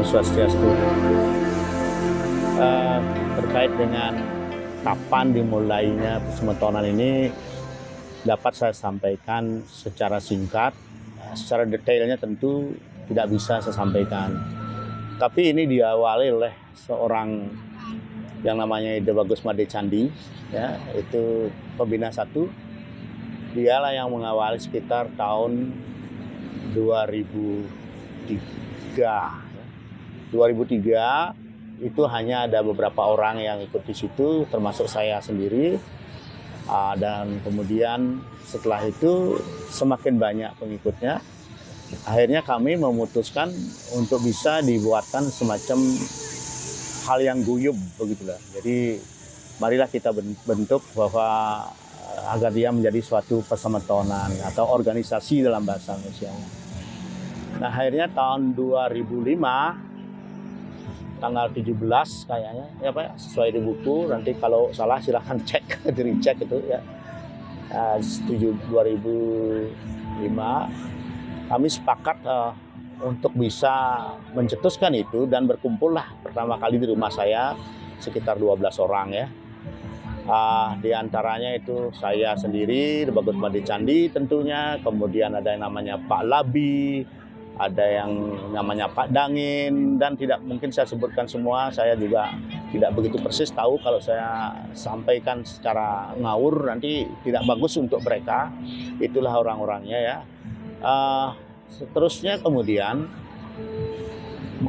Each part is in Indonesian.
Swastiastu. Terkait dengan kapan dimulainya pesemetonan ini dapat saya sampaikan secara singkat. Secara detailnya tentu tidak bisa saya sampaikan. Tapi ini diawali oleh seorang yang namanya Ide Bagus Made Candi, ya, itu pembina satu. Dialah yang mengawali sekitar tahun 2003. 2003 itu hanya ada beberapa orang yang ikut di situ, termasuk saya sendiri. Dan kemudian setelah itu semakin banyak pengikutnya. Akhirnya kami memutuskan untuk bisa dibuatkan semacam hal yang guyub begitulah. Jadi marilah kita bentuk bahwa agar dia menjadi suatu pesemetonan atau organisasi dalam bahasa Indonesia. Nah, akhirnya tahun 2005 tanggal 17 kayaknya, ya Pak, sesuai di buku. Nanti kalau salah silahkan cek, dicek itu ya. 2005 kami sepakat untuk bisa mencetuskan itu dan berkumpullah pertama kali di rumah saya sekitar 12 orang ya. Di antaranya itu saya sendiri, Bagus Made Candi tentunya, kemudian ada yang namanya Pak Labi, ada yang namanya Pak Dangin, dan tidak mungkin saya sebutkan semua. Saya juga tidak begitu persis tahu, kalau saya sampaikan secara ngawur nanti tidak bagus untuk mereka. Itulah orang-orangnya ya. Seterusnya kemudian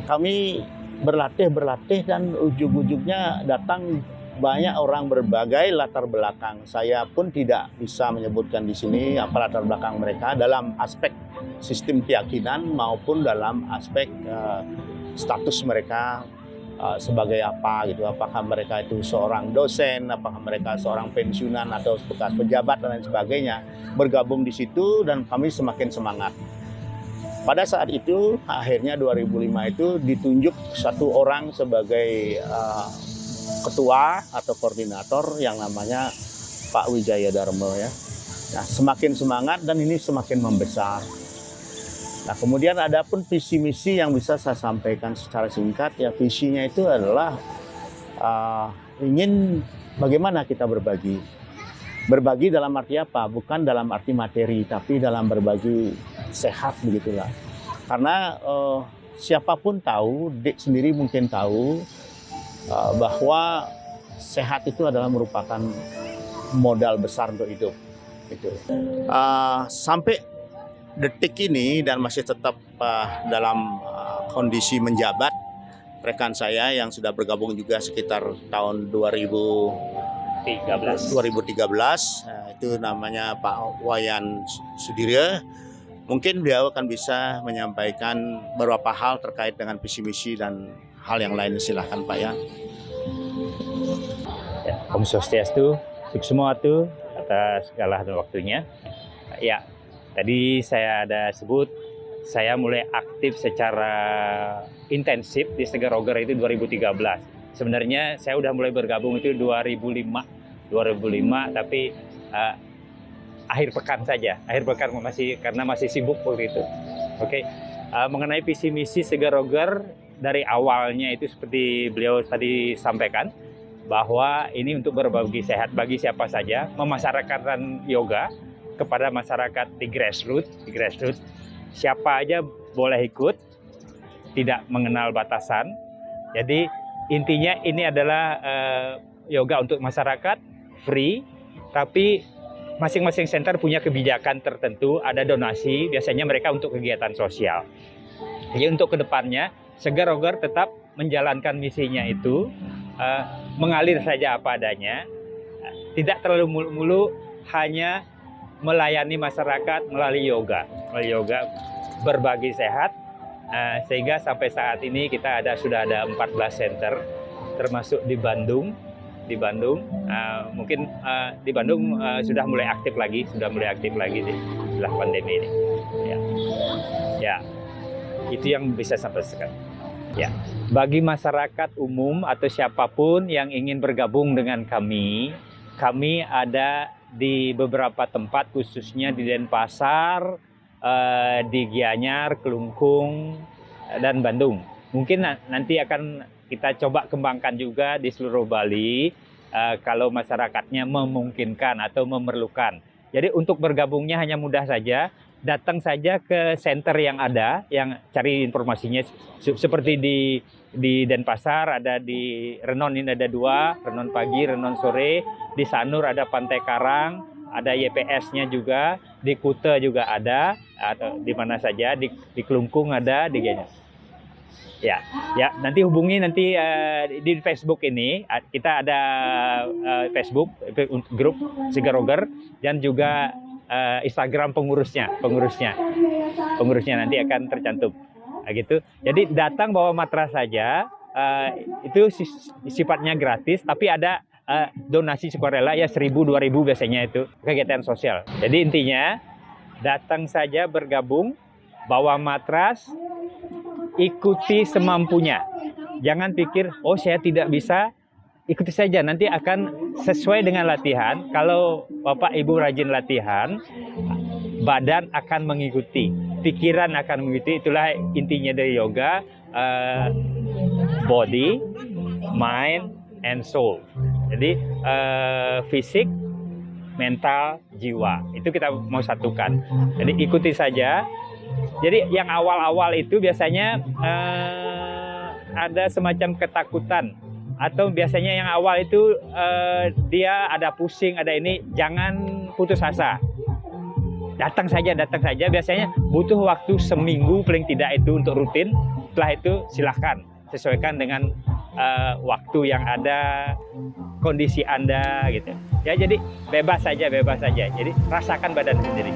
kami berlatih dan ujung-ujungnya datang banyak orang berbagai latar belakang. Saya pun tidak bisa menyebutkan di sini apa latar belakang mereka dalam aspek sistem keyakinan maupun dalam aspek status mereka sebagai apa gitu. Apakah mereka itu seorang dosen, apakah mereka seorang pensiunan atau bekas pejabat dan lain sebagainya. Bergabung di situ dan kami semakin semangat. Pada saat itu akhirnya 2005 itu ditunjuk satu orang sebagai ketua atau koordinator yang namanya Pak Wijaya Dharma ya. Nah, semakin semangat dan ini semakin membesar. Nah, kemudian ada pun visi misi yang bisa saya sampaikan secara singkat ya. Visinya itu adalah ingin bagaimana kita berbagi. Berbagi dalam arti apa? Bukan dalam arti materi, tapi dalam berbagi sehat begitulah. Karena siapapun tahu, Dik sendiri mungkin tahu bahwa sehat itu adalah merupakan modal besar untuk hidup. Gitu. Sampai detik ini dan masih tetap dalam kondisi menjabat, rekan saya yang sudah bergabung juga sekitar tahun 2013 itu namanya Pak Wayan Sudirya. Mungkin beliau akan bisa menyampaikan beberapa hal terkait dengan visi misi dan hal yang lain. Silahkan Pak ya. Om Swastiastu, Suksumo Atu atas segala dan waktunya. Ya, tadi saya ada sebut saya mulai aktif secara intensif di Tegar Roger itu 2013. Sebenarnya saya udah mulai bergabung itu 2005, tapi akhir pekan saja. Akhir pekan karena masih sibuk waktu itu. Oke. Mengenai visi misi Tegar Roger dari awalnya itu seperti beliau tadi sampaikan, bahwa ini untuk berbagi sehat bagi siapa saja, memasyarakatkan yoga kepada masyarakat di grassroots. Siapa aja boleh ikut, tidak mengenal batasan. Jadi intinya ini adalah yoga untuk masyarakat, free, tapi masing-masing center punya kebijakan tertentu, ada donasi, biasanya mereka untuk kegiatan sosial. Jadi untuk kedepannya, Tegar Roger tetap menjalankan misinya itu, mengalir saja apa adanya, tidak terlalu mulu-mulu, hanya melayani masyarakat melalui yoga berbagi sehat, sehingga sampai saat ini kita sudah ada 14 center, termasuk di Bandung. Mungkin di Bandung sudah mulai aktif lagi setelah pandemi ini. Ya, itu yang bisa sampai sekarang. Ya, bagi masyarakat umum atau siapapun yang ingin bergabung dengan kami ada di beberapa tempat, khususnya di Denpasar, di Gianyar, Kelungkung, dan Bandung. mungkin nanti akan kita coba kembangkan juga di seluruh Bali kalau masyarakatnya memungkinkan atau memerlukan. Jadi untuk bergabungnya hanya mudah saja, datang saja ke center yang ada, yang cari informasinya seperti di Denpasar ada, di Renon ini ada 2, Renon pagi, Renon sore, di Sanur ada Pantai Karang, ada YPS-nya juga, di Kuta juga ada, atau di mana saja, di Kelungkung ada, di Genya. Ya, nanti hubungi nanti di Facebook ini kita ada Facebook grup Sigaroger dan juga Instagram pengurusnya nanti akan tercantum. Nah, gitu. Jadi datang bawa matras saja, itu sifatnya gratis, tapi ada donasi sukarela ya 1.000-2.000 biasanya itu kegiatan sosial. Jadi intinya datang saja bergabung, bawa matras, ikuti semampunya. Jangan pikir, oh saya tidak bisa, ikuti saja. Nanti akan sesuai dengan latihan. Kalau Bapak Ibu rajin latihan, badan akan mengikuti, pikiran akan mengikuti. Itulah intinya dari yoga, body, mind, and soul. Jadi fisik, mental, jiwa. Itu kita mau satukan. Jadi ikuti saja. Jadi yang awal-awal itu biasanya ada semacam ketakutan, atau biasanya yang awal itu dia ada pusing, ada ini, jangan putus asa. Datang saja. Biasanya butuh waktu seminggu paling tidak itu untuk rutin. Setelah itu silahkan sesuaikan dengan waktu yang ada, kondisi Anda gitu. Ya jadi bebas saja. Jadi rasakan badan sendiri.